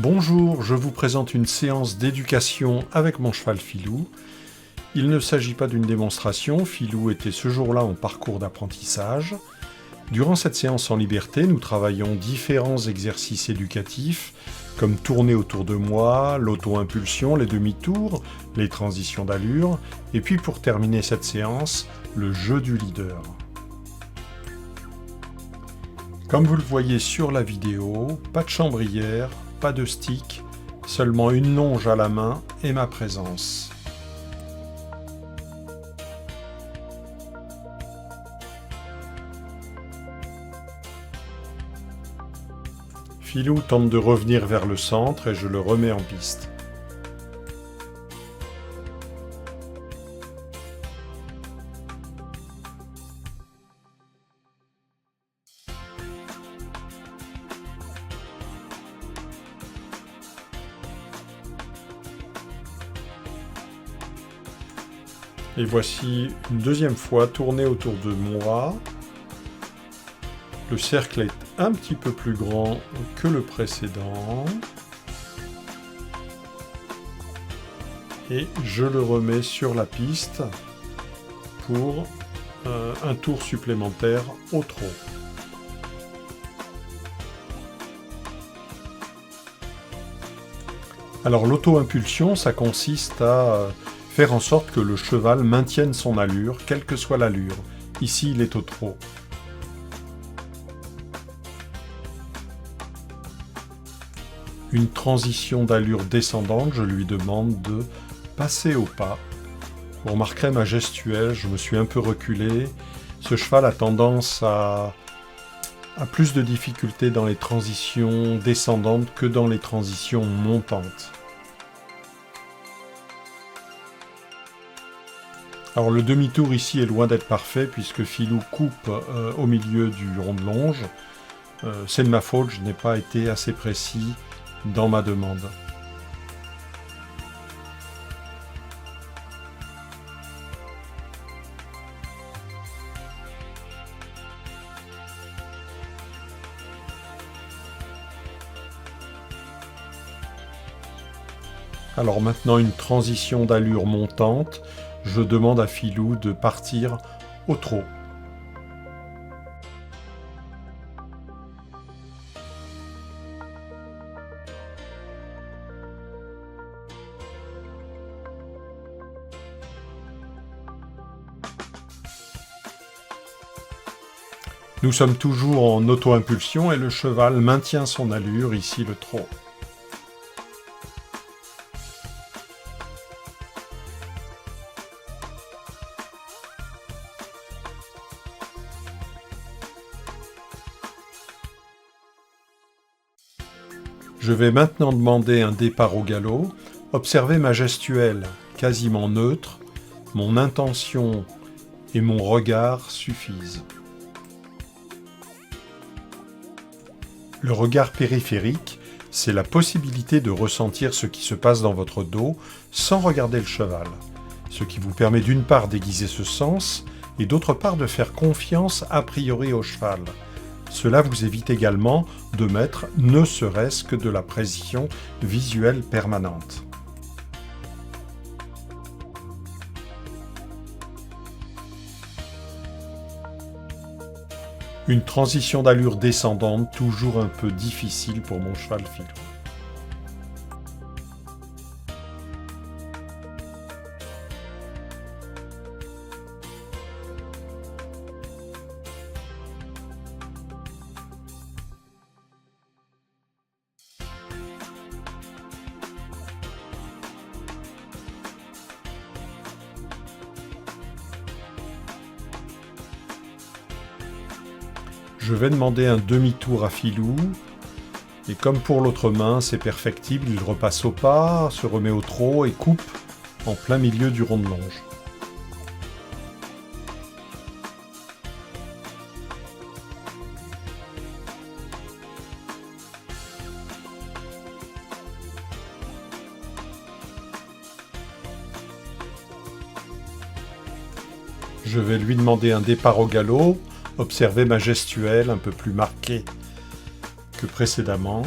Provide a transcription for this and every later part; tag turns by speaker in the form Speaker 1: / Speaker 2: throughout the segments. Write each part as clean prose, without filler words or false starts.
Speaker 1: Bonjour, je vous présente une séance d'éducation avec mon cheval Filou. Il ne s'agit pas d'une démonstration, Filou était ce jour-là en parcours d'apprentissage. Durant cette séance en liberté, nous travaillons différents exercices éducatifs, comme tourner autour de moi, l'auto-impulsion, les demi-tours, les transitions d'allure, et puis pour terminer cette séance, le jeu du leader. Comme vous le voyez sur la vidéo, pas de chambrière, pas de stick, seulement une longe à la main et ma présence. Filou tente de revenir vers le centre et je le remets en piste. Et voici une deuxième fois tourné autour de moi. Le cercle est un petit peu plus grand que le précédent. Et je le remets sur la piste pour un tour supplémentaire au trot. Alors l'auto-impulsion, ça consiste à faire en sorte que le cheval maintienne son allure, quelle que soit l'allure. Ici, il est au trot. Une transition d'allure descendante, je lui demande de passer au pas. Vous remarquerez ma gestuelle, je me suis un peu reculé. Ce cheval a tendance à plus de difficultés dans les transitions descendantes que dans les transitions montantes. Alors le demi-tour ici est loin d'être parfait puisque Filou coupe au milieu du rond de longe. C'est de ma faute, je n'ai pas été assez précis dans ma demande. Alors maintenant une transition d'allure montante, je demande à Filou de partir au trot. Nous sommes toujours en auto-impulsion et le cheval maintient son allure, ici le trot. Je vais maintenant demander un départ au galop. Observez ma gestuelle quasiment neutre, mon intention et mon regard suffisent. Le regard périphérique, c'est la possibilité de ressentir ce qui se passe dans votre dos sans regarder le cheval, ce qui vous permet d'une part d'aiguiser ce sens et d'autre part de faire confiance a priori au cheval. Cela vous évite également de mettre ne serait-ce que de la précision visuelle permanente. Une transition d'allure descendante, toujours un peu difficile pour mon cheval Filou. Je vais demander un demi-tour à Filou, et comme pour l'autre main, c'est perfectible, il repasse au pas, se remet au trot et coupe en plein milieu du rond de longe. Je vais lui demander un départ au galop. Observez ma gestuelle un peu plus marquée que précédemment.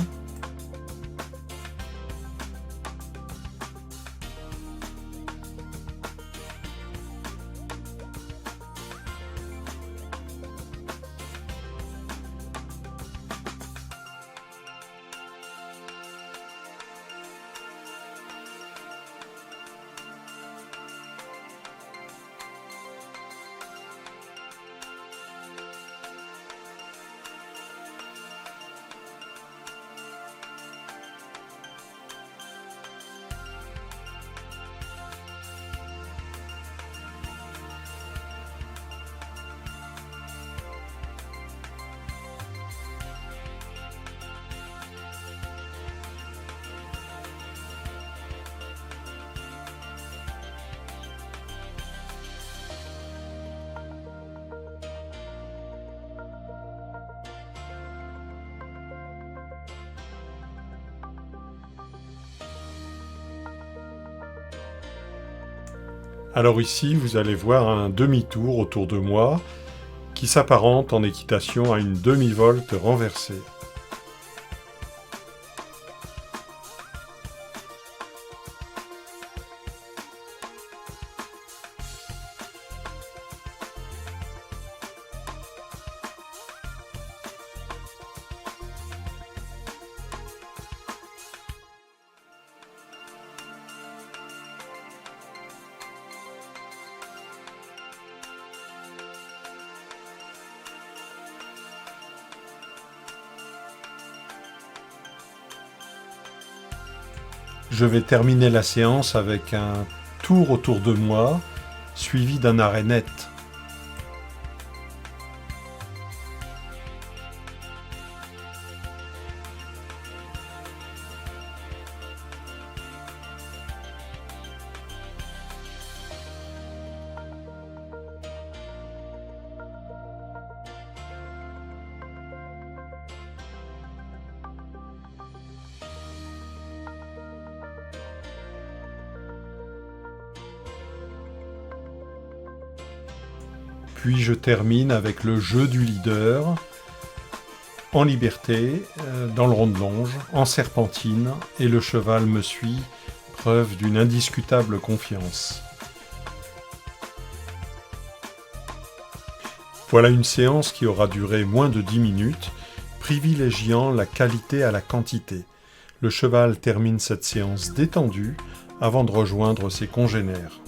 Speaker 1: Alors ici, vous allez voir un demi-tour autour de moi qui s'apparente en équitation à une demi-volte renversée. Je vais terminer la séance avec un tour autour de moi, suivi d'un arrêt net. Puis je termine avec le jeu du leader, en liberté, dans le rond de longe, en serpentine, et le cheval me suit, preuve d'une indiscutable confiance. Voilà une séance qui aura duré moins de 10 minutes, privilégiant la qualité à la quantité. Le cheval termine cette séance détendu avant de rejoindre ses congénères.